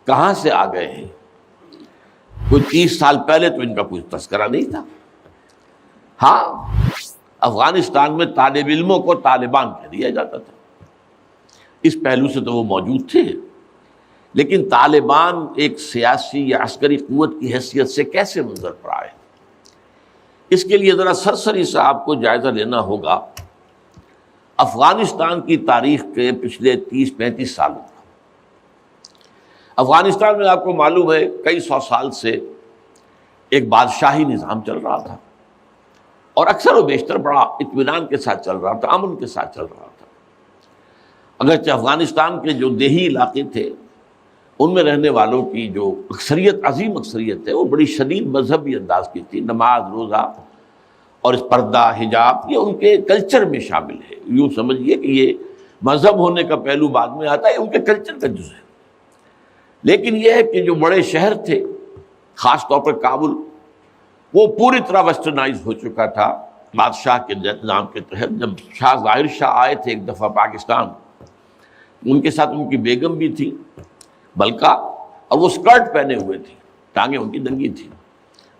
کہاں سے آ گئے ہیں؟ کوئی 30 سال پہلے تو ان کا کوئی تذکرہ نہیں تھا۔ ہاں، افغانستان میں طالب علموں کو طالبان کہہ دیا جاتا تھا، اس پہلو سے تو وہ موجود تھے، لیکن طالبان ایک سیاسی یا عسکری قوت کی حیثیت سے کیسے منظر پر آئے؟ اس کے لیے ذرا سرسری سے آپ کو جائزہ لینا ہوگا افغانستان کی تاریخ کے پچھلے 30-35 سالوں کا۔ افغانستان میں آپ کو معلوم ہے کئی سو سال سے ایک بادشاہی نظام چل رہا تھا، اور اکثر و بیشتر بڑا اطمینان کے ساتھ چل رہا تھا، امن کے ساتھ چل رہا تھا۔ اگرچہ افغانستان کے جو دیہی علاقے تھے ان میں رہنے والوں کی جو اکثریت، عظیم اکثریت ہے، وہ بڑی شدید مذہبی انداز کی تھی، نماز روزہ اور اس پردہ حجاب یہ ان کے کلچر میں شامل ہے۔ یوں سمجھیے کہ یہ مذہب ہونے کا پہلو بعد میں آتا ہے، ان کے کلچر کا جز ہے۔ لیکن یہ ہے کہ جو بڑے شہر تھے، خاص طور پر کابل، وہ پوری طرح ویسٹرنائز ہو چکا تھا بادشاہ کے نظام کے تحت۔ جب شاہ ظاہر شاہ آئے تھے ایک دفعہ پاکستان، ان کے ساتھ ان کی بیگم بھی تھی بلکہ، اور وہ اسکرٹ پہنے ہوئے تھی، ٹانگیں ان کی ننگی تھی،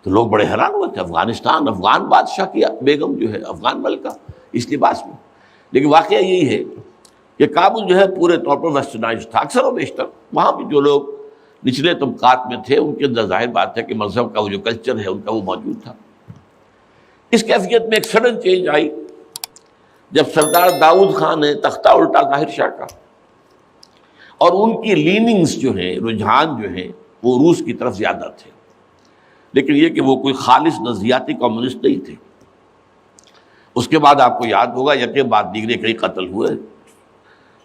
تو لوگ بڑے حیران ہوئے تھے، افغانستان، افغان بادشاہ کی بیگم جو ہے افغان ملکہ اس لباس میں۔ لیکن واقعہ یہی ہے کہ کابل جو ہے پورے طور پر ویسٹرنائز تھا، اکثر و بیشتر وہاں بھی جو لوگ نچلے طبقات میں تھے ان کے اندر ظاہر بات ہے کہ مذہب کا وہ جو کلچر ہے ان کا وہ موجود تھا۔ اس کیفیت میں ایک سڈن چینج آئی جب سردار داؤد خان نے تختہ الٹا ظاہر شاہ کا، اور ان کی لیننگز جو ہیں، رجحان جو ہیں، وہ روس کی طرف زیادہ تھے، لیکن یہ کہ وہ کوئی خالص نظریاتی کمیونسٹ نہیں تھے۔ اس کے بعد آپ کو یاد ہوگا یکے بعد دیگرے کئی قتل ہوئے۔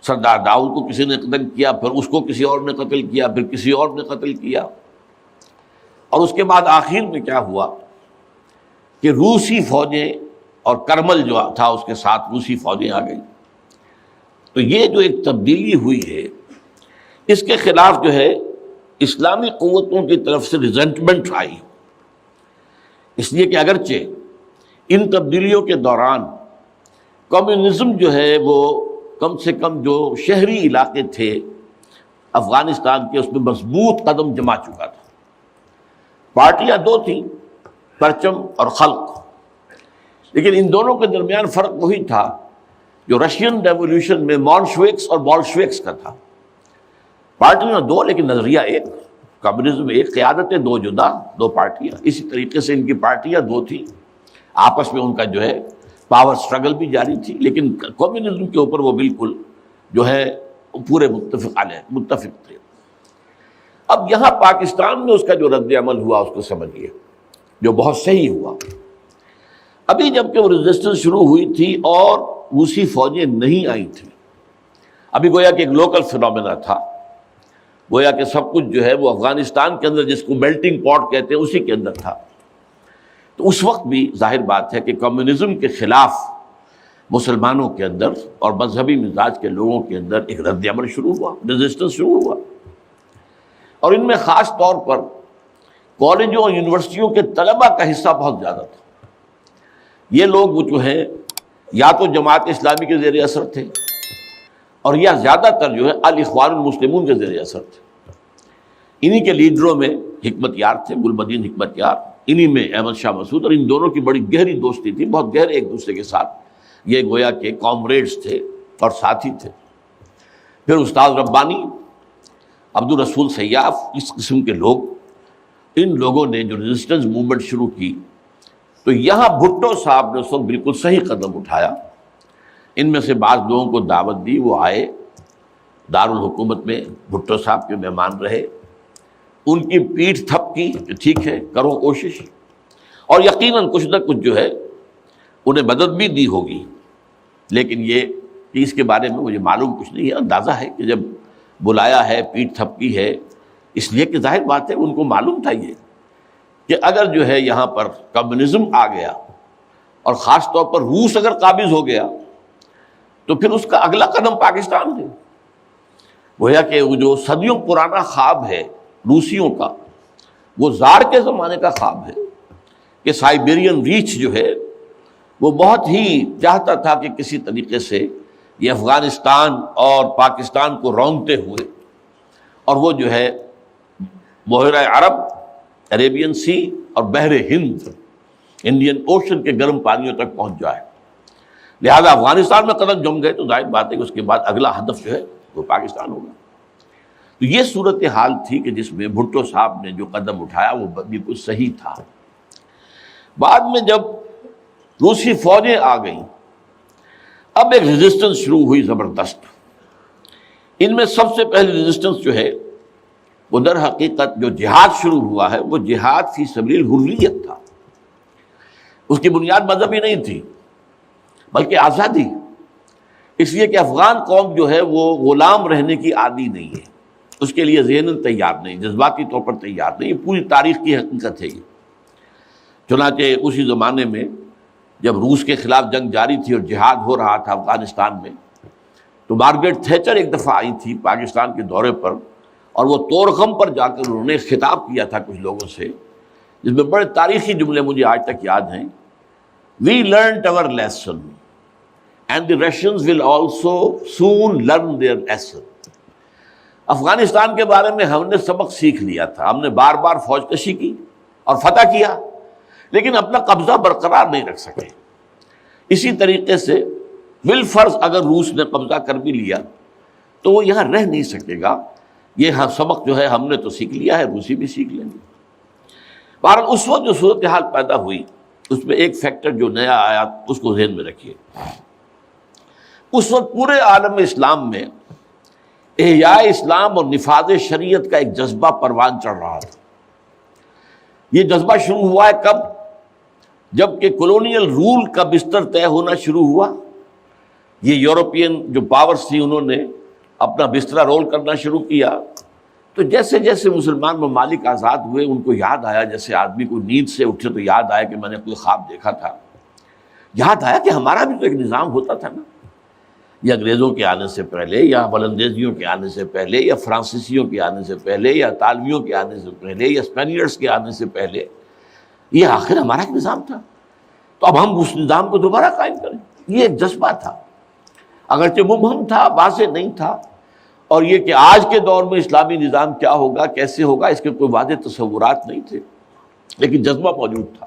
سردار داؤد کو کسی نے قتل کیا، پھر اس کو کسی اور نے قتل کیا، پھر کسی اور نے قتل کیا، اور اس کے بعد آخر میں کیا ہوا کہ روسی فوجیں اور کرمل جو تھا اس کے ساتھ روسی فوجیں آ گئی۔ تو یہ جو ایک تبدیلی ہوئی ہے، اس کے خلاف جو ہے اسلامی قوتوں کی طرف سے ریزنٹمنٹ آئی، اس لیے کہ اگرچہ ان تبدیلیوں کے دوران کمیونزم جو ہے وہ کم سے کم جو شہری علاقے تھے افغانستان کے، اس میں مضبوط قدم جما چکا تھا۔ پارٹیاں دو تھیں، پرچم اور خلق، لیکن ان دونوں کے درمیان فرق وہی تھا جو رشین ریولوشن میں مونشوکس اور بولشوکس کا تھا۔ پارٹیاں دو لیکن نظریہ ایک، کمیونزم ایک، قیادتیں دو جدا، دو پارٹیاں۔ اسی طریقے سے ان کی پارٹیاں دو تھیں، آپس میں ان کا جو ہے پاور سٹرگل بھی جاری تھی، لیکن کمیونزم کے اوپر وہ بالکل جو ہے پورے متفق تھے۔ اب یہاں پاکستان میں اس کا جو رد عمل ہوا اس کو سمجھیے، جو بہت صحیح ہوا۔ ابھی جب کہ وہ ریزسٹنس شروع ہوئی تھی اور روسی فوجیں نہیں آئی تھیں، ابھی گویا کہ ایک لوکل فینومینا تھا، گویا کہ سب کچھ جو ہے وہ افغانستان کے اندر، جس کو میلٹنگ پاٹ کہتے ہیں، اسی کے اندر تھا۔ تو اس وقت بھی ظاہر بات ہے کہ کمیونزم کے خلاف مسلمانوں کے اندر اور مذہبی مزاج کے لوگوں کے اندر ایک رد عمل شروع ہوا، ریزسٹنس شروع ہوا، اور ان میں خاص طور پر کالجوں اور یونیورسٹیوں کے طلباء کا حصہ بہت زیادہ تھا۔ یہ لوگ جو ہیں یا تو جماعت اسلامی کے زیر اثر تھے، اور یا زیادہ تر جو ہے الاخوان المسلمون کے زیر اثر تھے۔ انہی کے لیڈروں میں حکمت یار تھے، گلبدین حکمت یار، انہی میں احمد شاہ مسعود، اور ان دونوں کی بڑی گہری دوستی تھی، بہت گہرے ایک دوسرے کے ساتھ یہ گویا کہ کامریڈز تھے اور ساتھی تھے۔ پھر استاد ربانی، عبدالرسول سیاف، اس قسم کے لوگ، ان لوگوں نے جو ریزسٹنس موومنٹ شروع کی، تو یہاں بھٹو صاحب نے اس وقت بالکل صحیح قدم اٹھایا۔ ان میں سے بعض لوگوں کو دعوت دی، وہ آئے دارالحکومت میں، بھٹو صاحب کے مہمان رہے، ان کی پیٹھ تھپ کی کہ ٹھیک ہے کرو کوشش، اور یقیناً کچھ نہ کچھ جو ہے انہیں مدد بھی دی ہوگی، لیکن یہ کہ اس کے بارے میں مجھے معلوم کچھ نہیں ہے۔ اندازہ ہے کہ جب بلایا ہے، پیٹھ تھپکی ہے، اس لیے کہ ظاہر بات ہے ان کو معلوم تھا یہ کہ اگر جو ہے یہاں پر کمیونزم آ گیا اور خاص طور پر روس اگر قابض ہو گیا تو پھر اس کا اگلا قدم پاکستان ہے۔ گویا کہ وہ جو صدیوں پرانا خواب ہے روسیوں کا، وہ زار کے زمانے کا خواب ہے کہ سائبیرین ریچ جو ہے وہ بہت ہی چاہتا تھا کہ کسی طریقے سے یہ افغانستان اور پاکستان کو رونگتے ہوئے، اور وہ جو ہے بحیرہ عرب، عریبین سی اور بحر ہند، انڈین اوشن کے گرم پانیوں تک پہنچ جائے. لہذا افغانستان میں قدم جم گئے تو ظاہر بات ہے کہ اس کے بعد اگلا ہدف جو ہے وہ پاکستان ہوگا. تو یہ صورتحال تھی کہ جس میں بھٹو صاحب نے جو قدم اٹھایا وہ بالکل صحیح تھا. بعد میں جب روسی فوجیں آ گئیں، اب ایک ریزسٹنس شروع ہوئی زبردست. ان میں سب سے پہلی ریزسٹنس جو ہے وہ در حقیقت جو جہاد شروع ہوا ہے وہ جہاد فی سبیل الحریت تھا. اس کی بنیاد مذہبی نہیں تھی بلکہ آزادی. اس لیے کہ افغان قوم جو ہے وہ غلام رہنے کی عادی نہیں ہے، اس کے لیے ذہناً تیار نہیں، جذباتی طور پر تیار نہیں. یہ پوری تاریخ کی حقیقت ہے. یہ چنانچہ اسی زمانے میں جب روس کے خلاف جنگ جاری تھی اور جہاد ہو رہا تھا افغانستان میں، تو مارگریٹ تھیچر ایک دفعہ آئی تھی پاکستان کے دورے پر، اور وہ طورخم پر جا کر انہوں نے خطاب کیا تھا کچھ لوگوں سے، جس میں بڑے تاریخی جملے مجھے آج تک یاد ہیں. We learnt our lesson and the Russians will also soon learn their lesson. Afghanistan کے بارے میں ہم نے سبق سیکھ لیا تھا. ہم نے بار بار فوج کشی کی اور فتح کیا لیکن اپنا قبضہ برقرار نہیں رکھ سکے. اسی طریقے سے بالفرض اگر روس نے قبضہ کر بھی لیا تو وہ یہاں رہ نہیں سکے گا. یہ سبق جو ہے ہم نے تو سیکھ لیا ہے، روسی بھی سیکھ لیں گے. بہرحال اس وقت جو صورتحال پیدا ہوئی اس میں ایک فیکٹر جو نیا آیا اس کو ذہن میں رکھیے. اس وقت پورے عالم اسلام میں احیاء اسلام اور نفاذ شریعت کا ایک جذبہ پروان چڑھ رہا تھا. یہ جذبہ شروع ہوا ہے کب؟ جب کہ کولونیل رول کا بستر طے ہونا شروع ہوا. یہ یورپین جو پاورز تھی انہوں نے اپنا بستر رول کرنا شروع کیا. تو جیسے جیسے مسلمان ممالک آزاد ہوئے ان کو یاد آیا، جیسے آدمی کو نیند سے اٹھے تو یاد آیا کہ میں نے کوئی خواب دیکھا تھا. یاد آیا کہ ہمارا بھی تو ایک نظام ہوتا تھا نا. یہ انگریزوں کے آنے سے پہلے یا بلندیزیوں کے آنے سے پہلے یا فرانسیسیوں کے آنے سے پہلے یا اطالویوں کے آنے سے پہلے یا اسپینیئرز کے آنے سے پہلے یہ آخر ہمارا ایک نظام تھا. تو اب ہم اس نظام کو دوبارہ قائم کریں. یہ ایک جذبہ تھا، اگرچہ مبہم تھا، واضح نہیں تھا. اور یہ کہ آج کے دور میں اسلامی نظام کیا ہوگا، کیسے ہوگا، اس کے کوئی واضح تصورات نہیں تھے، لیکن جذبہ موجود تھا.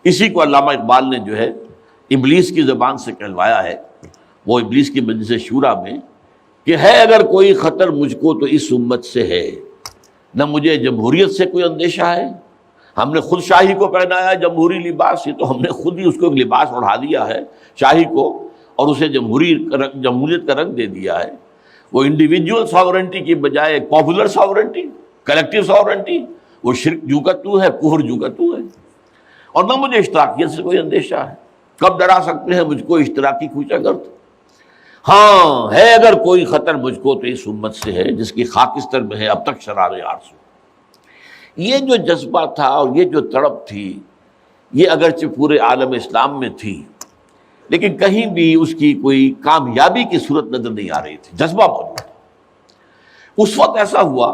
اسی کو علامہ اقبال نے جو ہے ابلیس کی زبان سے کہلوایا ہے، وہ ابلیس کی مجلس شورا میں، کہ ہے اگر کوئی خطر مجھ کو تو اس امت سے ہے، نہ مجھے جمہوریت سے کوئی اندیشہ ہے. ہم نے خود شاہی کو پہنایا جمہوری لباس، یہ تو ہم نے خود ہی اس کو ایک لباس اڑھا دیا ہے شاہی کو، اور اسے جمہوریت کا رنگ دے دیا ہے. وہ انڈیویجول ساورنٹی کی بجائے ایک پاپولر ساورنٹی، کلیکٹیو ساورنٹی. وہ شرک جو کا تو ہے، کفر جو کا تو ہے. اور نہ مجھے اشتراکیت سے کوئی اندیشہ ہے. کب ڈرا سکتے ہیں مجھ کو اشتراکی کوچہ گرد؟ ہاں ہے اگر کوئی خطر مجھ کو تو اس امت سے ہے جس کی خاکستر میں ہے اب تک شرار آرزو. یہ جو جذبہ تھا اور یہ جو تڑپ تھی، یہ اگرچہ پورے عالم اسلام میں تھی لیکن کہیں بھی اس کی کوئی کامیابی کی صورت نظر نہیں آ رہی تھی. جذبہ موجود تھا. اس وقت ایسا ہوا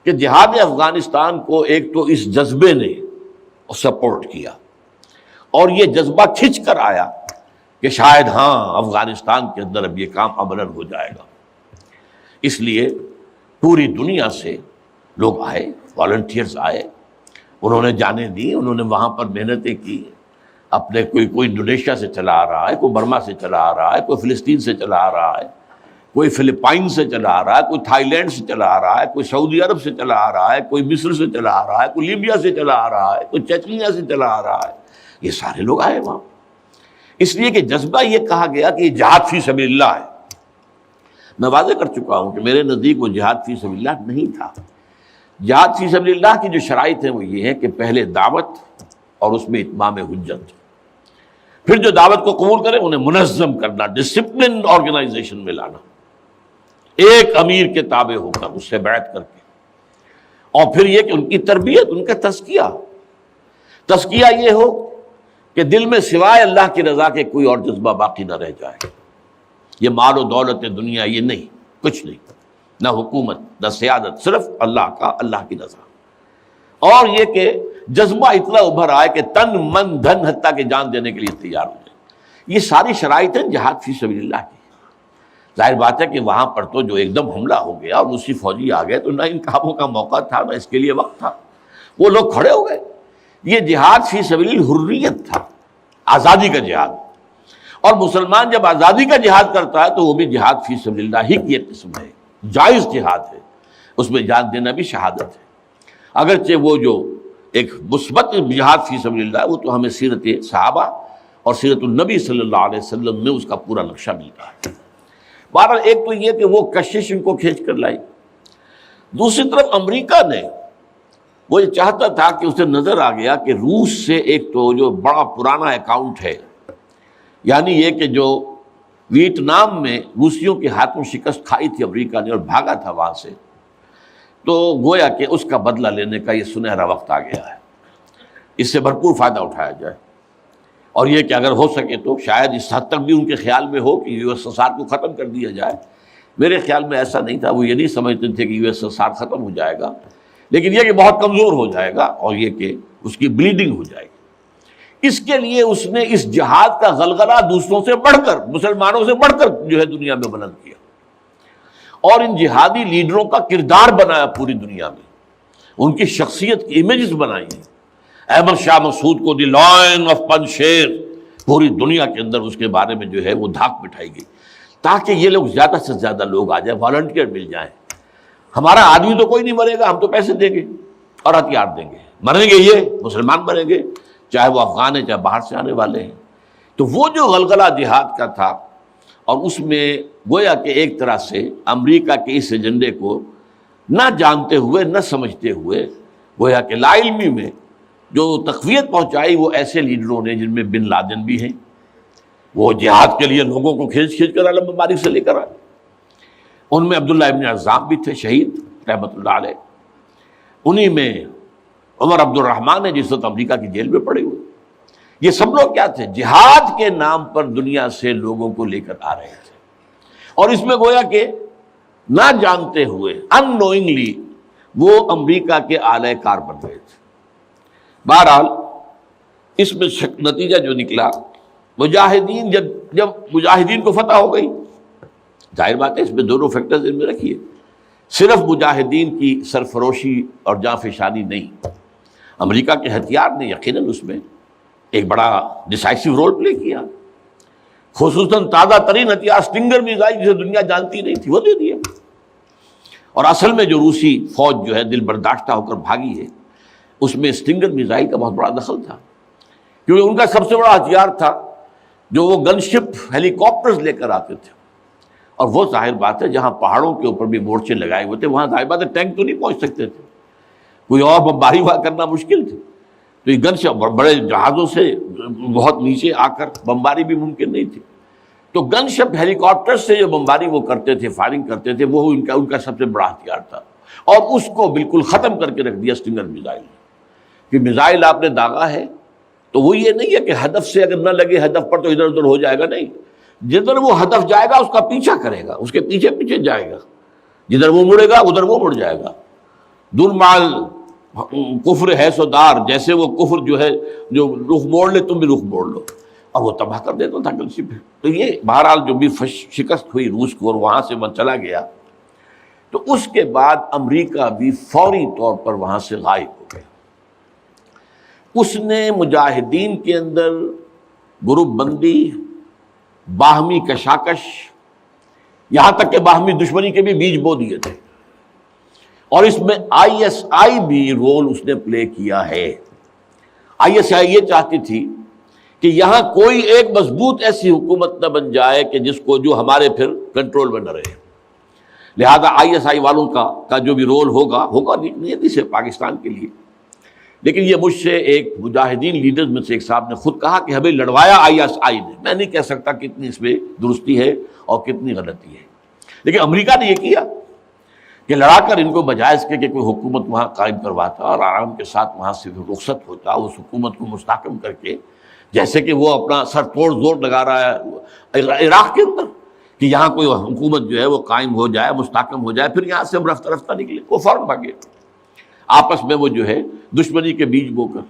کہ جہاد افغانستان کو ایک تو اس جذبے نے سپورٹ کیا اور یہ جذبہ کھنچ کر آیا کہ شاید ہاں افغانستان کے اندر اب یہ کام عملاً ہو جائے گا. اس لیے پوری دنیا سے لوگ آئے، والنٹیئرز آئے، انہوں نے جانیں دی، انہوں نے وہاں پر محنتیں کی. اپنے کوئی انڈونیشیا سے چلا آ رہا ہے، کوئی برما سے چلا آ رہا ہے، کوئی فلسطین سے چلا آ رہا ہے، کوئی فلپائن سے چلا آ رہا ہے، کوئی تھائی لینڈ سے چلا آ رہا ہے، کوئی سعودی عرب سے چلا آ رہا ہے، کوئی مصر سے چلا آ رہا ہے، کوئی لیبیا سے چلا آ رہا ہے، کوئی چیچنیا سے چلا آ رہا ہے. یہ سارے لوگ آئے وہاں، اس لیے کہ جذبہ یہ کہا گیا کہ یہ جہاد فی سبیل اللہ ہے. میں واضح کر چکا ہوں کہ میرے نزدیک وہ جہاد فی سبیل اللہ نہیں تھا. جہاد فی سبیل اللہ کی جو شرائط ہیں وہ یہ ہے کہ پہلے دعوت اور اس میں اتمام حجت، پھر جو دعوت کو قبول کرے انہیں منظم کرنا، ڈسپلن آرگنائزیشن میں لانا، ایک امیر کے تابع ہو کر اس سے بیعت کر کے، اور پھر یہ کہ ان کی تربیت، ان کا تزکیہ یہ ہو کہ دل میں سوائے اللہ کی رضا کے کوئی اور جذبہ باقی نہ رہ جائے. یہ مال و دولت دنیا یہ نہیں، کچھ نہیں، نہ حکومت نہ سیادت، صرف اللہ کی رضا. اور یہ کہ جذبہ اتنا ابھر آئے کہ تن من دھن حتیٰ کہ جان دینے کے لیے تیار ہو جائے. یہ ساری شرائط ہیں جہاد فی سبیل اللہ کی. ظاہر بات ہے کہ وہاں پر تو جو ایک دم حملہ ہو گیا اور روسی فوجی آ گئے تو نہ ان کاموں کا موقع تھا نہ اس کے لیے وقت تھا، وہ لوگ کھڑے ہو گئے۔ یہ جہاد فی سبیل الحریت تھا، آزادی کا جہاد، اور مسلمان جب آزادی کا جہاد کرتا ہے تو وہ بھی جہاد فی سبیل اللہ ہی کی ایک قسم ہے، جائز جہاد ہے، اس میں جان دینا بھی شہادت ہے، اگرچہ وہ جو ایک مثبت جہاد فی سبیل اللہ وہ تو ہمیں سیرت صحابہ اور سیرت النبی صلی اللہ علیہ وسلم میں اس کا پورا نقشہ ملتا ہے۔ بہرحال ایک تو یہ کہ وہ کشش ان کو کھینچ کر لائی، دوسری طرف امریکہ نے وہ یہ چاہتا تھا کہ اسے نظر آ گیا کہ روس سے ایک تو جو بڑا پرانا اکاؤنٹ ہے، یعنی یہ کہ جو ویتنام میں روسیوں کے ہاتھوں شکست کھائی تھی امریکہ نے اور بھاگا تھا وہاں سے، تو گویا کہ اس کا بدلہ لینے کا یہ سنہرا وقت آ گیا ہے، اس سے بھرپور فائدہ اٹھایا جائے، اور یہ کہ اگر ہو سکے تو شاید اس حد تک بھی ان کے خیال میں ہو کہ یو ایس ایس آر کو ختم کر دیا جائے۔ میرے خیال میں ایسا نہیں تھا، وہ یہ نہیں سمجھتے تھے کہ یو ایس ایس آر ختم ہو جائے گا، لیکن یہ کہ بہت کمزور ہو جائے گا اور یہ کہ اس کی بلیڈنگ ہو جائے گی۔ اس کے لیے اس نے اس جہاد کا غلغلہ دوسروں سے بڑھ کر، مسلمانوں سے بڑھ کر جو ہے دنیا میں بلند کیا، اور ان جہادی لیڈروں کا کردار بنایا پوری دنیا میں، ان کی شخصیت کی امیجز بنائی ہیں۔ احمد شاہ مسعود کو دی لائن آف پنشیر، پوری دنیا کے اندر اس کے بارے میں جو ہے وہ دھاک بٹھائی گئی، تاکہ یہ لوگ زیادہ سے زیادہ لوگ آ جائیں، والنٹیئر مل جائیں۔ ہمارا آدمی تو کوئی نہیں مرے گا، ہم تو پیسے دیں گے اور ہتھیار دیں گے، مریں گے یہ مسلمان مریں گے، چاہے وہ افغان ہیں چاہے باہر سے آنے والے ہیں۔ تو وہ جو غلغلہ جہاد کا تھا، اور اس میں گویا کہ ایک طرح سے امریکہ کے اس ایجنڈے کو نہ جانتے ہوئے نہ سمجھتے ہوئے گویا کہ لا علمی میں جو تقویت پہنچائی وہ ایسے لیڈروں نے جن میں بن لادن بھی ہیں، وہ جہاد کے لیے لوگوں کو کھینچ کر علم مبارک سے لے کر آئے، ان میں عبداللہ ابن عزام بھی تھے شہید رحمۃ اللہ علیہ، انہی میں عمر عبد الرحمن ہے جس وقت امریکہ کی جیل میں پڑے ہوئے۔ یہ سب لوگ کیا تھے؟ جہاد کے نام پر دنیا سے لوگوں کو لے کر آ رہے تھے، اور اس میں گویا کہ نہ جانتے ہوئے ان نوئنگلی وہ امریکہ کے اعلی کار بن گئے تھے۔ بہرحال اس میں نتیجہ جو نکلا، مجاہدین جب مجاہدین کو فتح ہو گئی، ظاہر بات ہے اس میں دونوں فیکٹرز ان میں رکھیے، صرف مجاہدین کی سرفروشی اور جاں فشانی نہیں، امریکہ کے ہتھیار نے یقیناً اس میں ایک بڑا ڈیسائسو رول پلے کیا، خصوصاً تازہ ترین ہتھیار اسٹنگر میزائل جسے دنیا جانتی نہیں تھی وہ دے دیا، اور اصل میں جو روسی فوج جو ہے دل برداشتہ ہو کر بھاگی ہے اس میں اسٹنگر میزائل کا بہت بڑا دخل تھا، کیونکہ ان کا سب سے بڑا ہتھیار تھا جو وہ گن شپ ہیلی کاپٹرز لے کر آتے تھے، اور وہ ظاہر بات ہے جہاں پہاڑوں کے اوپر بھی مورچے لگائے ہوئے تھے وہاں ظاہر بات ہے ٹینک تو نہیں پہنچ سکتے تھے، کوئی اور بمباری وہاں کرنا مشکل تھی، تو یہ گن شپ بڑے جہازوں سے بہت نیچے آ کر بمباری بھی ممکن نہیں تھی، تو گن شپ ہیلی کاپٹر سے جو بمباری وہ کرتے تھے، فائرنگ کرتے تھے، وہ ان کا سب سے بڑا ہتھیار تھا، اور اس کو بالکل ختم کر کے رکھ دیا اسٹنگر میزائل نے، کہ میزائل آپ نے داغا ہے تو وہ یہ نہیں ہے کہ ہدف سے اگر نہ لگے ہدف پر تو ادھر ادھر ہو جائے گا، نہیں، جدھر وہ ہدف جائے گا اس کا پیچھا کرے گا، اس کے پیچھے پیچھے جائے گا، جدھر وہ مڑے گا ادھر وہ مڑ جائے گا، درمال کفر ہے سودار، جیسے وہ کفر جو ہے جو رخ موڑ لے تم بھی رخ موڑ لو، اور وہ تباہ کر دیتا تھا گن شپ۔ تو یہ بہرحال جو بھی شکست ہوئی روس کو اور وہاں سے وہ چلا گیا، تو اس کے بعد امریکہ بھی فوری طور پر وہاں سے غائب ہو گیا۔ اس نے مجاہدین کے اندر گروپ بندی، باہمی کشاکش، یہاں تک کہ باہمی دشمنی کے بھی بیج بو دیے تھے، اور اس میں آئی ایس آئی بھی رول اس نے پلے کیا ہے۔ آئی ایس آئی یہ چاہتی تھی کہ یہاں کوئی ایک مضبوط ایسی حکومت نہ بن جائے کہ جس کو جو ہمارے پھر کنٹرول میں نہ رہے، لہذا آئی ایس آئی والوں کا جو بھی رول ہوگا نیتی سے پاکستان کے لیے، لیکن یہ مجھ سے ایک مجاہدین لیڈرز میں سے ایک صاحب نے خود کہا کہ ہمیں لڑوایا آئی ایس آئی نے، میں نہیں کہہ سکتا کتنی اس میں درستی ہے اور کتنی غلطی ہے، لیکن امریکہ نے یہ کیا کہ لڑا کر ان کو بجائے اس کے کہ کوئی حکومت وہاں قائم کرواتا اور آرام کے ساتھ وہاں سے رخصت ہوتا، اس حکومت کو مستحکم کر کے، جیسے کہ وہ اپنا سر توڑ زور لگا رہا ہے عراق کے اندر کہ یہاں کوئی حکومت جو ہے وہ قائم ہو جائے، مستحکم ہو جائے، پھر یہاں سے ہم رفتہ رفتہ نکلے، وہ فوراً بھاگے، آپس میں وہ جو ہے دشمنی کے بیج بو کر۔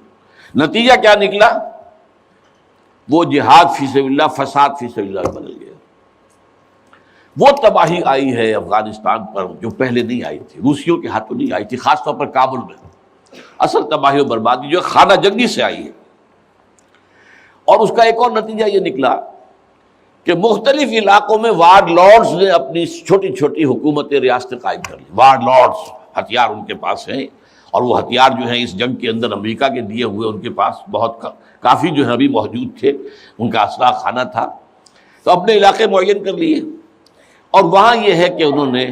نتیجہ کیا نکلا؟ وہ جہاد فی سبیل اللہ فساد فی سبیل اللہ بدل گیا۔ وہ تباہی آئی ہے افغانستان پر جو پہلے نہیں آئی تھی، روسیوں کے ہاتھوں نہیں آئی تھی، خاص طور پر کابل میں اصل تباہی و بربادی جو خانہ جنگی سے آئی ہے۔ اور اس کا ایک اور نتیجہ یہ نکلا کہ مختلف علاقوں میں وار لارڈز نے اپنی چھوٹی چھوٹی حکومتیں ریاستیں قائم کر لی۔ وار لارڈز، ہتھیار ان کے پاس ہیں، اور وہ ہتھیار جو ہیں اس جنگ کے اندر امریکہ کے دیے ہوئے ان کے پاس بہت کافی جو ہے ابھی موجود تھے، ان کا اسلحہ خانہ تھا، تو اپنے علاقے معین کر لیے۔ اور وہاں یہ ہے کہ انہوں نے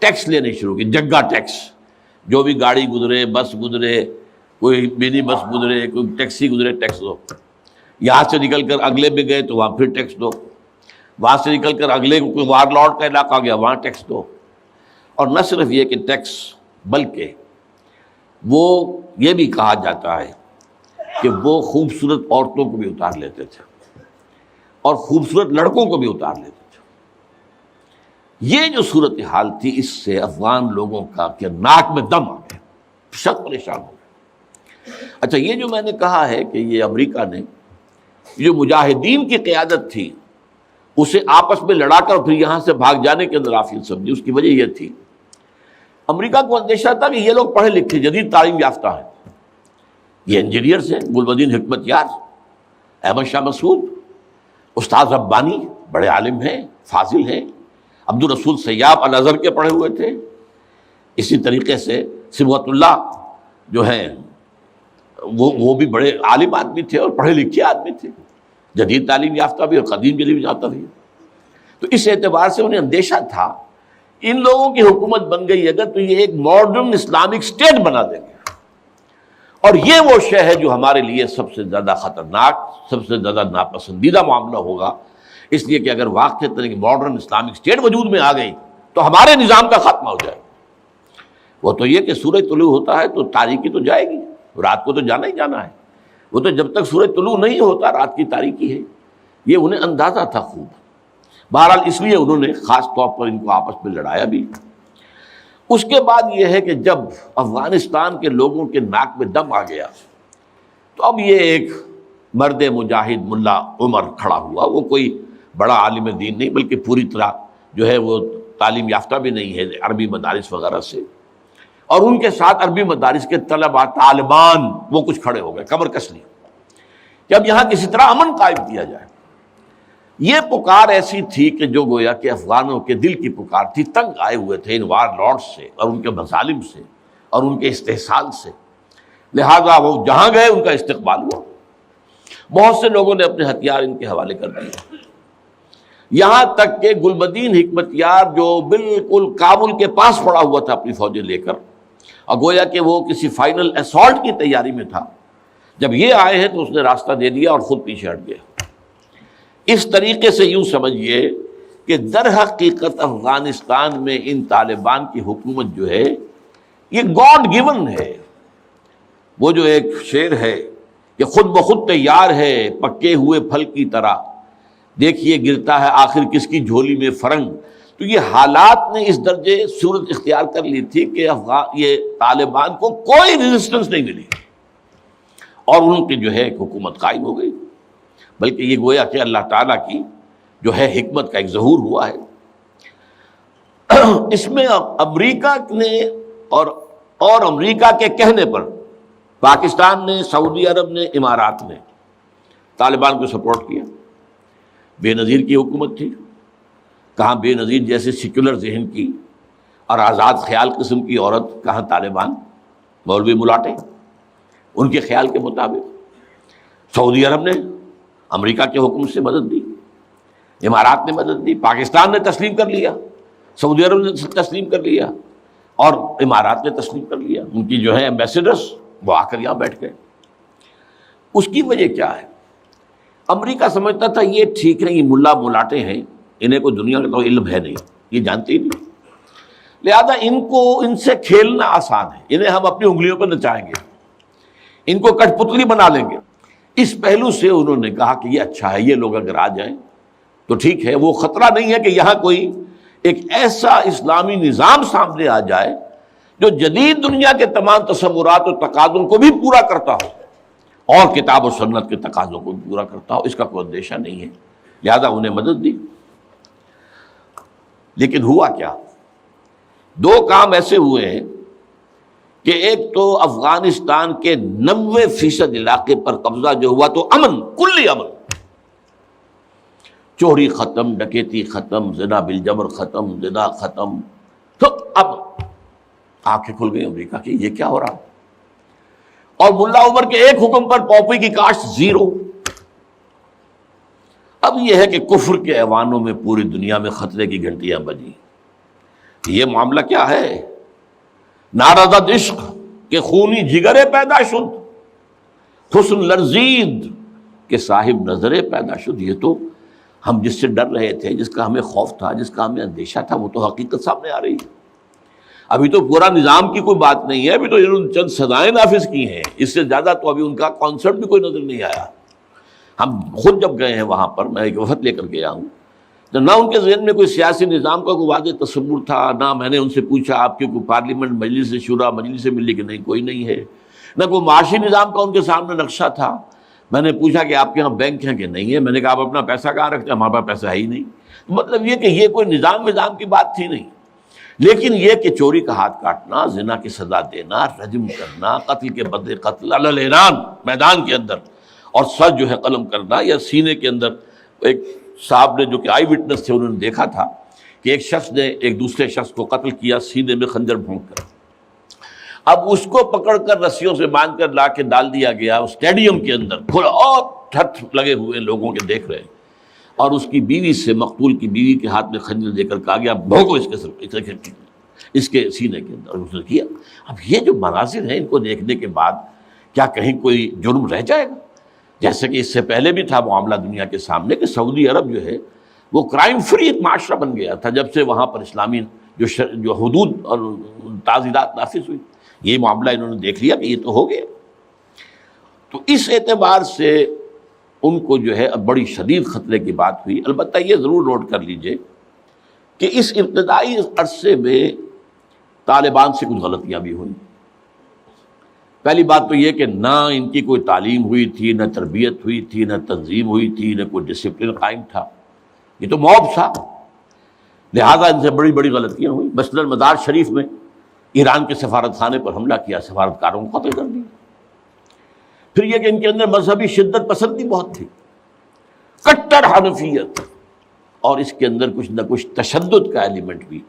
ٹیکس لینے شروع کی، جگہ ٹیکس، جو بھی گاڑی گزرے، بس گزرے، کوئی منی بس گزرے، کوئی ٹیکسی گزرے، ٹیکس دو۔ یہاں سے نکل کر اگلے میں گئے تو وہاں پھر ٹیکس دو، وہاں سے نکل کر اگلے کوئی وار لارڈ کا علاقہ آ گیا وہاں ٹیکس دو۔ اور نہ صرف یہ کہ ٹیکس، بلکہ وہ یہ بھی کہا جاتا ہے کہ وہ خوبصورت عورتوں کو بھی اتار لیتے تھے اور خوبصورت لڑکوں کو بھی اتار لیتے تھے۔ یہ جو صورتحال تھی، اس سے افغان لوگوں کا کہ ناک میں دم آ گیا، سخت پریشان ہو گئے۔ اچھا، یہ جو میں نے کہا ہے کہ یہ امریکہ نے جو مجاہدین کی قیادت تھی اسے آپس میں لڑا کر پھر یہاں سے بھاگ جانے کے اندر آفیل سمجھی، اس کی وجہ یہ تھی امریکہ کو اندیشہ تھا کہ یہ لوگ پڑھے لکھے جدید تعلیم یافتہ ہیں، یہ انجینئرز ہیں، گلبدین حکمت یار، احمد شاہ مسعود، استاد ربانی بڑے عالم ہیں، فاضل ہیں، عبد الرسول سیاب الازہر کے پڑھے ہوئے تھے، اسی طریقے سے صبغت اللہ جو ہیں وہ بھی بڑے عالم آدمی تھے اور پڑھے لکھے آدمی تھے، جدید تعلیم یافتہ بھی اور قدیم تعلیم یافتہ بھی۔ تو اس اعتبار سے انہیں اندیشہ تھا ان لوگوں کی حکومت بن گئی اگر تو یہ ایک ماڈرن اسلامک اسٹیٹ بنا دیں گے، اور یہ وہ شے ہے جو ہمارے لیے سب سے زیادہ خطرناک، سب سے زیادہ ناپسندیدہ معاملہ ہوگا، اس لیے کہ اگر واقعی طرح کی ماڈرن اسلامک اسٹیٹ وجود میں آ گئی تو ہمارے نظام کا خاتمہ ہو جائے گا۔ وہ تو یہ کہ سورج طلوع ہوتا ہے تو تاریکی تو جائے گی، رات کو تو جانا ہی جانا ہے، وہ تو جب تک سورج طلوع نہیں ہوتا رات کی تاریکی ہے، یہ انہیں اندازہ تھا خوب۔ بہرحال اس لیے انہوں نے خاص طور پر ان کو آپس میں لڑایا بھی۔ اس کے بعد یہ ہے کہ جب افغانستان کے لوگوں کے ناک میں دم آ گیا تو اب یہ ایک مرد مجاہد ملا عمر کھڑا ہوا، وہ کوئی بڑا عالم دین نہیں بلکہ پوری طرح جو ہے وہ تعلیم یافتہ بھی نہیں ہے عربی مدارس وغیرہ سے، اور ان کے ساتھ عربی مدارس کے طلباء طالبان وہ کچھ کھڑے ہو گئے، کمر کس لی کہ اب یہاں کسی طرح امن قائم کیا جائے۔ یہ پکار ایسی تھی کہ جو گویا کہ افغانوں کے دل کی پکار تھی، تنگ آئے ہوئے تھے ان وار لارڈ سے اور ان کے مظالم سے اور ان کے استحصال سے، لہذا وہ جہاں گئے ان کا استقبال ہوا۔ بہت سے لوگوں نے اپنے ہتھیار ان کے حوالے کر دیے، یہاں تک کہ گلبدین حکمت یار جو بالکل کابل کے پاس پڑا ہوا تھا اپنی فوجیں لے کر، اور گویا کہ وہ کسی فائنل اسالٹ کی تیاری میں تھا، جب یہ آئے ہیں تو اس نے راستہ دے دیا اور خود پیچھے ہٹ گیا۔ اس طریقے سے یوں سمجھیے کہ در حقیقت افغانستان میں ان طالبان کی حکومت جو ہے یہ گاڈ گیون ہے۔ وہ جو ایک شعر ہے کہ خود بخود تیار ہے پکے ہوئے پھل کی طرح، دیکھیے گرتا ہے آخر کس کی جھولی میں فرنگ۔ تو یہ حالات نے اس درجے صورت اختیار کر لی تھی کہ یہ طالبان کو کوئی ریزسٹنس نہیں ملی اور ان کی جو ہے ایک حکومت قائم ہو گئی، بلکہ یہ گویا کہ اللہ تعالیٰ کی جو ہے حکمت کا ایک ظہور ہوا ہے۔ اس میں امریکہ نے اور امریکہ کے کہنے پر پاکستان نے، سعودی عرب نے، امارات نے طالبان کو سپورٹ کیا۔ بے نظیر کی حکومت تھی، کہاں بے نظیر جیسے سیکولر ذہن کی اور آزاد خیال قسم کی عورت، کہاں طالبان مولوی ملاٹے ان کے خیال کے مطابق۔ سعودی عرب نے امریکہ کے حکم سے مدد دی، امارات نے مدد دی، پاکستان نے تسلیم کر لیا، سعودی عرب نے تسلیم کر لیا اور امارات نے تسلیم کر لیا۔ ان کی جو ہے ایمبیسڈرز وہ آ کر یہاں بیٹھ گئے۔ اس کی وجہ کیا ہے؟ امریکہ سمجھتا تھا یہ ٹھیک ہے، یہ ملا ملاٹے ہیں، انہیں کوئی دنیا کا تو علم ہے نہیں، یہ جانتے ہی نہیں، لہذا ان سے کھیلنا آسان ہے، انہیں ہم اپنی انگلیوں پر نچائیں گے، ان کو کٹ پتلی بنا لیں گے۔ اس پہلو سے انہوں نے کہا کہ یہ اچھا ہے، یہ لوگ اگر آ جائیں تو ٹھیک ہے، وہ خطرہ نہیں ہے کہ یہاں کوئی ایک ایسا اسلامی نظام سامنے آ جائے جو جدید دنیا کے تمام تصورات اور تقاضوں کو بھی پورا کرتا ہو اور کتاب و سنت کے تقاضوں کو بھی پورا کرتا ہو، اس کا کوئی اندیشہ نہیں ہے، لہذا انہیں مدد دی۔ لیکن ہوا کیا؟ دو کام ایسے ہوئے ہیں کہ ایک تو افغانستان کے 90% علاقے پر قبضہ جو ہوا تو امن، کلی امن، چوری ختم، ڈکیتی ختم، زنا بالجبر ختم، زنا ختم، تو اب آنکھیں کھل گئی امریکہ کی، یہ کیا ہو رہا؟ اور ملا عمر کے ایک حکم پر پاپی کی کاشت زیرو۔ اب یہ ہے کہ کفر کے ایوانوں میں پوری دنیا میں خطرے کی گھنٹیاں بجی۔ یہ معاملہ کیا ہے؟ نارضت عشق کے خونی جگرے پیدا شد، حسن لرزید کے صاحب نظرے پیدا شد۔ یہ تو ہم جس سے ڈر رہے تھے، جس کا ہمیں خوف تھا، جس کا ہمیں اندیشہ تھا، وہ تو حقیقت سامنے آ رہی ہے۔ ابھی تو پورا نظام کی کوئی بات نہیں ہے، ابھی تو انہوں نے چند سزائیں نافذ کی ہیں، اس سے زیادہ تو ابھی ان کا کانسیپٹ بھی کوئی نظر نہیں آیا۔ ہم خود جب گئے ہیں وہاں پر، میں ایک وفد لے کر گیا ہوں، تو نہ ان کے ذہن میں کوئی سیاسی نظام کا کوئی واضح تصور تھا، نہ میں نے ان سے پوچھا آپ کی کوئی پارلیمنٹ مجلس شورا مجلس سے ملی کہ نہیں کوئی نہیں ہے، نہ کوئی معاشی نظام کا ان کے سامنے نقشہ تھا۔ میں نے پوچھا کہ آپ کے یہاں بینک ہیں کہ نہیں ہے، میں نے کہا آپ اپنا پیسہ کہاں رکھتے ہیں؟ ہمارے پاس پیسہ ہے ہی نہیں۔ مطلب یہ کہ یہ کوئی نظام کی بات تھی نہیں، لیکن یہ کہ چوری کا ہاتھ کاٹنا، زنا کی سزا دینا، رجم کرنا، قتل کے بدلے قتل علی الاعلان میدان کے اندر، اور سر جو ہے قلم کرنا یا سینے کے اندر۔ ایک صاحب نے جو کہ آئی وٹنس تھے، انہوں نے دیکھا تھا کہ ایک شخص نے ایک دوسرے شخص کو قتل کیا سینے میں خنجر بھونک کر، اب اس کو پکڑ کر رسیوں سے باندھ کر لا کے ڈال دیا گیا اسٹیڈیم کے اندر، کھلا اور ٹھٹ لگے ہوئے لوگوں کے دیکھ رہے، اور اس کی بیوی سے، مقتول کی بیوی کے ہاتھ میں خنجر دے کر کہا گیا بھونکو اس کے سر، اس کے سینے کے اندر، اس نے کیا۔ اب یہ جو مناظر ہیں، ان کو دیکھنے کے بعد کیا کہیں کوئی جرم رہ جائے گا؟ جیسے کہ اس سے پہلے بھی تھا معاملہ دنیا کے سامنے کہ سعودی عرب جو ہے وہ کرائم فری ایک معاشرہ بن گیا تھا جب سے وہاں پر اسلامی جو حدود اور تعزیرات نافذ ہوئی۔ یہ معاملہ انہوں نے دیکھ لیا کہ یہ تو ہو گیا، تو اس اعتبار سے ان کو جو ہے اب بڑی شدید خطرے کی بات ہوئی۔ البتہ یہ ضرور نوٹ کر لیجئے کہ اس ابتدائی عرصے میں طالبان سے کچھ غلطیاں بھی ہوئیں۔ پہلی بات تو یہ کہ نہ ان کی کوئی تعلیم ہوئی تھی، نہ تربیت ہوئی تھی، نہ تنظیم ہوئی تھی، نہ کوئی ڈسپلن قائم تھا، یہ تو موب تھا، لہذا ان سے بڑی بڑی غلطیاں ہوئیں۔ مثلاً مزار شریف میں ایران کے سفارت خانے پر حملہ کیا، سفارتکاروں کو قتل کر دیا۔ پھر یہ کہ ان کے اندر مذہبی شدت پسندی بہت تھی، کٹر حنفیت، اور اس کے اندر کچھ نہ کچھ تشدد کا ایلیمنٹ بھی۔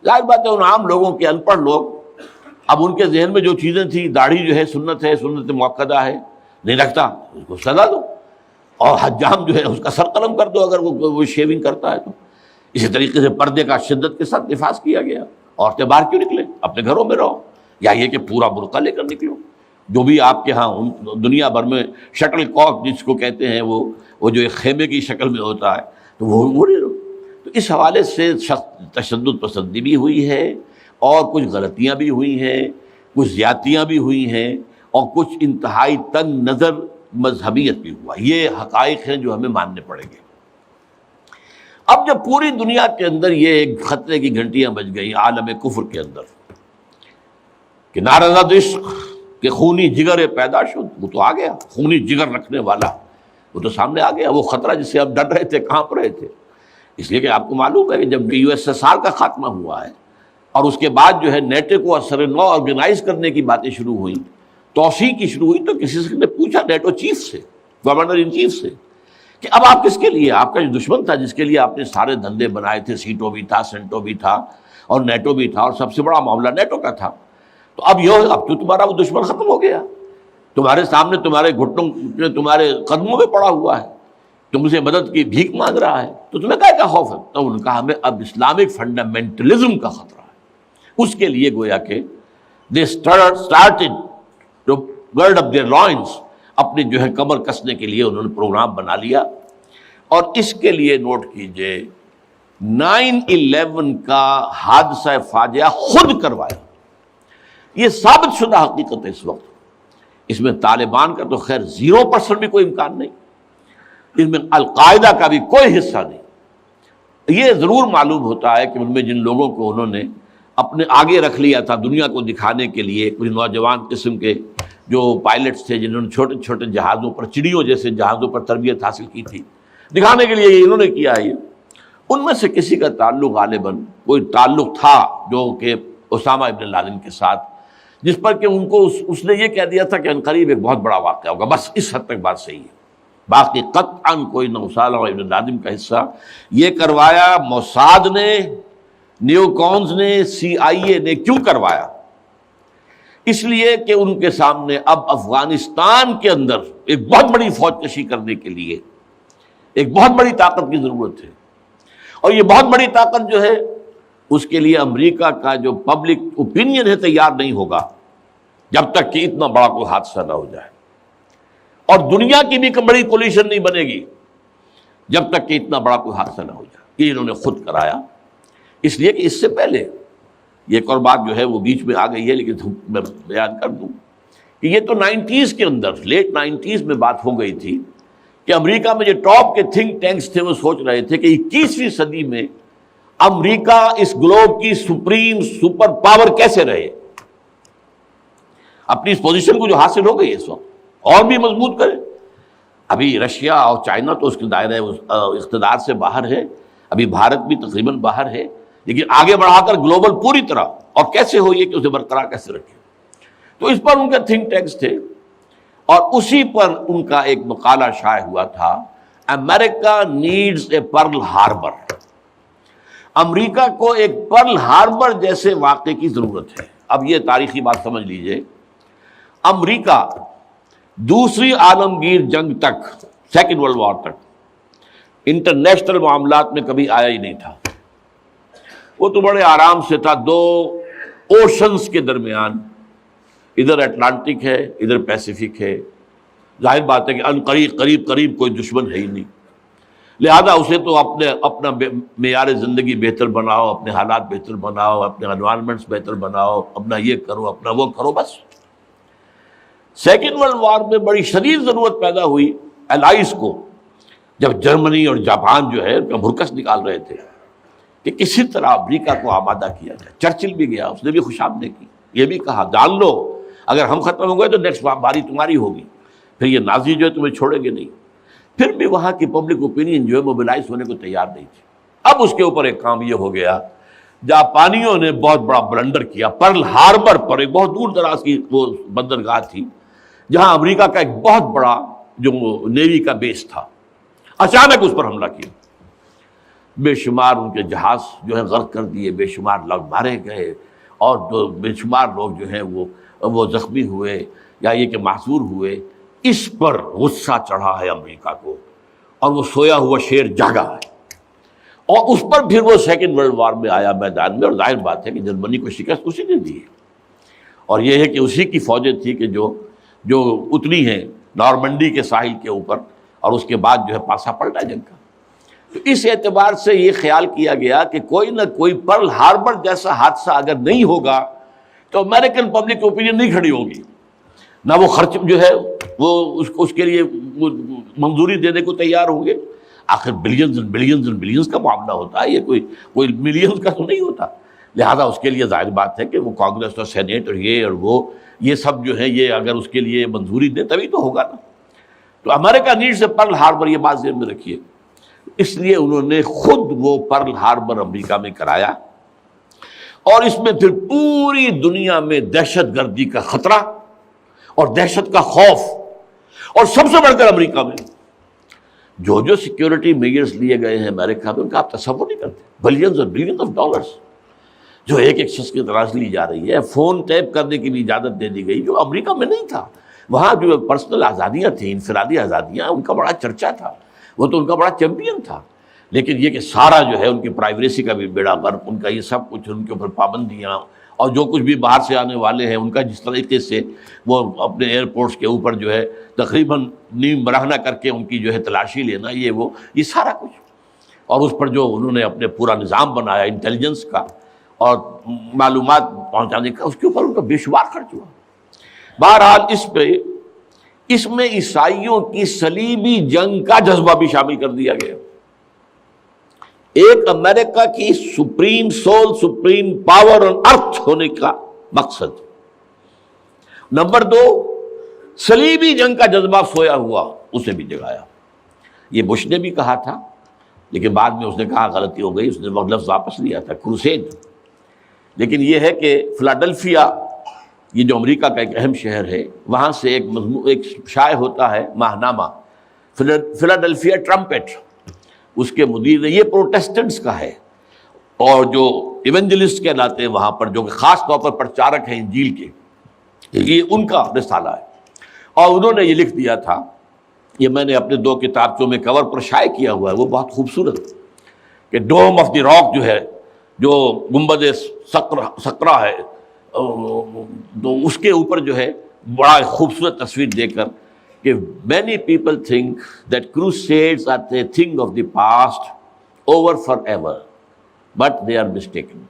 ظاہر بات ہے ان عام لوگوں کے، ان پڑھ لوگ، اب ان کے ذہن میں جو چیزیں تھیں، داڑھی جو ہے سنت موقدہ ہے، نہیں رکھتا اس کو سزا دو، اور حجام جو ہے اس کا سر قلم کر دو اگر وہ شیونگ کرتا ہے تو۔ اسی طریقے سے پردے کا شدت کے ساتھ نفاذ کیا گیا، عورتیں باہر کیوں نکلیں، اپنے گھروں میں رہو، یا یہ کہ پورا برقع لے کر نکلو، جو بھی آپ کے ہاں دنیا بھر میں شٹل کاک جس کو کہتے ہیں، وہ جو ایک خیمے کی شکل میں ہوتا ہے، تو وہ لے لو۔ تو اس حوالے سے تشدد پسندی بھی ہوئی ہے، اور کچھ غلطیاں بھی ہوئی ہیں، کچھ زیادتیاں بھی ہوئی ہیں، اور کچھ انتہائی تنگ نظر مذہبیت بھی ہوا۔ یہ حقائق ہیں جو ہمیں ماننے پڑیں گے۔ اب جب پوری دنیا کے اندر یہ ایک خطرے کی گھنٹیاں بج گئیں عالم کفر کے اندر کہ نارضت عشق کہ خونی جگر پیدا شد، وہ تو آ گیا، خونی جگر رکھنے والا وہ تو سامنے آ گیا، وہ خطرہ جس سے اب ڈر رہے تھے، کہاں رہے تھے۔ اس لیے کہ آپ کو معلوم ہے کہ جب USSR کا خاتمہ ہوا ہے اور اس کے بعد جو ہے نیٹو کو اثر نو آرگنائز کرنے کی باتیں شروع ہوئیں، توسیع کی شروع ہوئی، تو کسی سے نے پوچھا نیٹو چیف سے، گورنر ان چیف سے، کہ اب آپ کس کے لیے، آپ کا جو دشمن تھا جس کے لیے آپ نے سارے دھندے بنائے تھے، سیٹو بھی تھا، سینٹو بھی تھا، اور نیٹو بھی تھا، اور سب سے بڑا معاملہ نیٹو کا تھا، تو اب تو تمہارا وہ دشمن ختم ہو گیا، تمہارے سامنے تمہارے گھٹنوں تمہارے قدموں میں پڑا ہوا ہے، تم سے مدد کی بھیک مانگ رہا ہے، تو تمہیں کیا خوف ہے؟ تو انہوں نے کہا ہمیں اب اسلامک فنڈامنٹلزم کا خطرہ ہے۔ اس کے لیے گویا کہ they started to gird up their loins، اپنے جو ہے کمر کسنے کے لیے انہوں نے پروگرام بنا لیا۔ اور اس کے لیے نوٹ کیجئے 9/11 کا حادثہ فاجعہ خود کروایا، یہ ثابت شدہ حقیقت ہے اس وقت۔ اس میں طالبان کا تو خیر 0% بھی کوئی امکان نہیں، اس میں القاعدہ کا بھی کوئی حصہ نہیں۔ یہ ضرور معلوم ہوتا ہے کہ ان میں جن لوگوں کو انہوں نے اپنے آگے رکھ لیا تھا دنیا کو دکھانے کے لیے، کچھ نوجوان قسم کے جو پائلٹس تھے جنہوں نے چھوٹے چھوٹے جہازوں پر، چڑیوں جیسے جہازوں پر تربیت حاصل کی تھی، دکھانے کے لیے انہوں نے کیا ہے یہ، ان میں سے کسی کا تعلق غالباً کوئی تعلق تھا جو کہ اسامہ ابن لادن کے ساتھ، جس پر کہ ان کو اس نے یہ کہہ دیا تھا کہ عنقریب ایک بہت بڑا واقعہ ہوگا، بس اس حد تک بات صحیح ہے۔ باقی قطعاً کوئی نہ اسامہ ابن لادن کا حصہ، یہ کروایا موساد نے، نیو کونز نے، CIA نے۔ کیوں کروایا؟ اس لیے کہ ان کے سامنے اب افغانستان کے اندر ایک بہت بڑی فوج کشی کرنے کے لیے ایک بہت بڑی طاقت کی ضرورت ہے، اور یہ بہت بڑی طاقت جو ہے اس کے لیے امریکہ کا جو پبلک اوپینین ہے تیار نہیں ہوگا جب تک کہ اتنا بڑا کوئی حادثہ نہ ہو جائے، اور دنیا کی بھی بڑی کولیشن نہیں بنے گی جب تک کہ اتنا بڑا کوئی حادثہ نہ ہو جائے۔ یہ انہوں نے خود کرایا، اس لیے کہ اس سے پہلے یہ ایک اور بات جو ہے وہ بیچ میں آ گئی ہے، لیکن میں بیان کر دوں کہ یہ تو 90s کے اندر، لیٹ 90s میں بات ہو گئی تھی کہ امریکہ میں جو ٹاپ کے تھنک ٹینکس تھے وہ سوچ رہے تھے کہ 21ویں صدی میں امریکہ اس گلوب کی سپریم سپر پاور کیسے رہے، اپنی اس پوزیشن کو جو حاصل ہو گئی اس وقت اور بھی مضبوط کرے۔ ابھی رشیا اور چائنا تو اس کے دائرہ اقتدار سے باہر ہے، ابھی بھارت بھی تقریباً باہر ہے، لیکن آگے بڑھا کر گلوبل پوری طرح، اور کیسے ہو یہ کہ اسے برقرار کیسے رکھے۔ تو اس پر ان کے تھنک ٹینکس تھے، اور اسی پر ان کا ایک مقالہ شائع ہوا تھا، امریکہ نیڈز اے پرل ہاربر۔ امریکہ کو ایک پرل ہاربر جیسے واقعے کی ضرورت ہے۔ اب یہ تاریخی بات سمجھ لیجئے، امریکہ دوسری عالمگیر جنگ تک، سیکنڈ ورلڈ وار تک، انٹرنیشنل معاملات میں کبھی آیا ہی نہیں تھا۔ وہ تو بڑے آرام سے تھا، دو اوشنز کے درمیان، ادھر اٹلانٹک ہے ادھر پیسیفک ہے، ظاہر بات ہے کہ ان قریب کوئی دشمن ہے ہی نہیں، لہذا اسے تو اپنا معیار زندگی بہتر بناؤ، اپنے حالات بہتر بناؤ، اپنے انوائرمنٹس بہتر بناؤ، اپنا یہ کرو اپنا وہ کرو، بس۔ سیکنڈ ورلڈ وار میں بڑی شدید ضرورت پیدا ہوئی الائز کو، جب جرمنی اور جاپان جو ہے بھرکس نکال رہے تھے کہ کسی طرح امریکہ کو آمادہ کیا جائے۔ چرچل بھی گیا، اس نے بھی خوشامدی کی، یہ بھی کہا جان لو اگر ہم ختم ہو گئے تو نیکسٹ باری تمہاری ہوگی، پھر یہ نازی جو ہے تمہیں چھوڑیں گے نہیں۔ پھر بھی وہاں کی پبلک اوپینین جو ہے موبلائز ہونے کو تیار نہیں تھی۔ اب اس کے اوپر ایک کام یہ ہو گیا، جاپانیوں نے بہت بڑا بلنڈر کیا، پرل ہاربر پر، ایک بہت دور دراز کی وہ بندرگاہ تھی جہاں امریکہ کا ایک بہت بڑا جو نیوی کا بیس تھا، اچانک اس پر حملہ کیا، بے شمار ان کے جہاز جو ہے غرق کر دیے، بے شمار لوگ مارے گئے، اور بے شمار لوگ جو ہیں وہ زخمی ہوئے یا یہ کہ معذور ہوئے۔ اس پر غصہ چڑھا ہے امریکہ کو، اور وہ سویا ہوا شیر جاگا ہے، اور اس پر پھر وہ سیکنڈ ورلڈ وار میں آیا میدان میں، اور ظاہر بات ہے کہ جرمنی کو شکست اسی نے دی ہے، اور یہ ہے کہ اسی کی فوجیں تھی کہ جو اتری ہیں نارمنڈی کے ساحل کے اوپر، اور اس کے بعد جو ہے پاسا پلٹا جنگ کا۔ تو اس اعتبار سے یہ خیال کیا گیا کہ کوئی نہ کوئی پرل ہاربر جیسا حادثہ اگر نہیں ہوگا تو امریکن پبلک اوپینین نہیں کھڑی ہوگی، نہ وہ خرچ جو ہے وہ اس کے لیے منظوری دینے کو تیار ہوں گے۔ آخر billions and billions and billions کا معاملہ ہوتا ہے، یہ کوئی ملینز کا تو نہیں ہوتا، لہذا اس کے لیے ظاہر بات ہے کہ وہ کانگریس اور سینیٹ اور یہ سب جو ہے یہ اگر اس کے لیے منظوری دیں تبھی تو ہوگا نا۔ تو امریکہ نیڈ سے پرل ہاربر، یہ بات ذہن میں رکھیے۔ اس لیے انہوں نے خود وہ پرل ہاربر امریکہ میں کرایا، اور اس میں پھر پوری دنیا میں دہشت گردی کا خطرہ اور دہشت کا خوف، اور سب سے بڑھ کر امریکہ میں جو سیکیورٹی میجرز لیے گئے ہیں امریکہ میں، ان کا آپ تصور نہیں کرتے، بلینز اور بلینز آف ڈالرز جو ایک شخص کی طرح لی جا رہی ہے، فون ٹیپ کرنے کی بھی اجازت دے دی گئی، جو امریکہ میں نہیں تھا۔ وہاں جو پرسنل آزادیاں تھیں، انفرادی آزادیاں، ان کا بڑا چرچا تھا، وہ تو ان کا بڑا چیمپئن تھا، لیکن یہ کہ سارا جو ہے ان کی پرائیویسی کا بھی بیڑا غرق، ان کا یہ سب کچھ، ان کے اوپر پابندیاں، اور جو کچھ بھی باہر سے آنے والے ہیں ان کا جس طریقے سے وہ اپنے ایئرپورٹس کے اوپر جو ہے تقریباً نیم برہنہ کر کے ان کی جو ہے تلاشی لینا، یہ سارا کچھ، اور اس پر جو انہوں نے اپنے پورا نظام بنایا انٹیلیجنس کا اور معلومات پہنچانے کا، اس کے اوپر ان کا بے شمار خرچ ہوا۔ بہرحال اس میں عیسائیوں کی صلیبی جنگ کا جذبہ بھی شامل کر دیا گیا۔ ایک امریکہ کی supreme soul, supreme power on earth ہونے کا مقصد۔ نمبر 2، صلیبی جنگ کا جذبہ سویا ہوا، اسے بھی جگایا۔ یہ بش نے بھی کہا تھا، لیکن بعد میں اس نے کہا غلطی ہو گئی، اس نے وہ لفظ واپس لیا تھا، کروسیڈ۔ لیکن یہ ہے کہ فلاڈلفیا، یہ جو امریکہ کا ایک اہم شہر ہے، وہاں سے ایک شائع ہوتا ہے ماہنامہ فلاڈلفیا ٹرمپٹ، اس کے مدیر نے، یہ پروٹیسٹنٹس کا ہے، اور جو ایونجلسٹ کہلاتے ہیں وہاں پر، جو کہ خاص طور پر پرچارک ہیں انجیل کے، یہ ان کا رسالہ ہے۔ اور انہوں نے یہ لکھ دیا تھا، یہ میں نے اپنے 2 کتابچوں میں کور پر شائع کیا ہوا ہے، وہ بہت خوبصورت، کہ ڈوم آف دی راک جو ہے، جو گنبد سقرا ہے، تو اس کے اوپر جو ہے بڑا خوبصورت تصویر دے کر کہ many people think that crusades are a thing of the past, over forever, but they are mistaken۔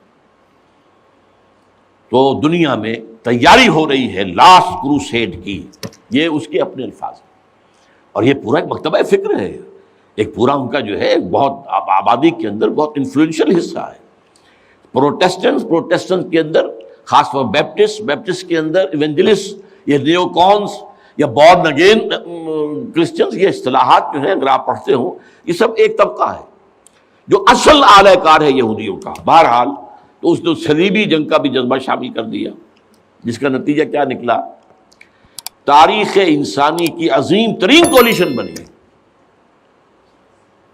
تو دنیا میں تیاری ہو رہی ہے لاسٹ کروسیڈ کی، یہ اس کے اپنے الفاظ ہیں، اور یہ پورا ایک مکتبہ فکر ہے، ایک پورا ان کا جو ہے بہت آبادی کے اندر بہت انفلوئنشل حصہ ہے۔ پروٹیسٹنٹ کے اندر خاص طور بیپٹسٹ کے اندر ایونجلسٹ، یہ نیو کونس یا بورن اگین کرسچنز، یہ اصطلاحات جو ہیں اگر آپ پڑھتے ہوں، یہ سب ایک طبقہ ہے جو اصل اعلی کار ہے یہودیوں کا۔ بہرحال تو اس نے صلیبی جنگ کا بھی جذبہ شامل کر دیا، جس کا نتیجہ کیا نکلا؟ تاریخ انسانی کی عظیم ترین کولیشن بنی،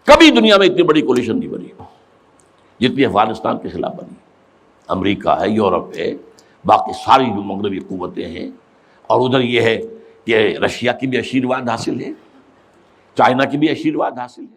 کبھی دنیا میں اتنی بڑی کولیشن نہیں بنی جتنی افغانستان کے خلاف بنی۔ امریکہ ہے، یورپ ہے، باقی ساری جو مغربی قوتیں ہیں، اور ادھر یہ ہے کہ رشیا کی بھی آشیرواد حاصل ہے، چائنا کی بھی آشیرواد حاصل ہے۔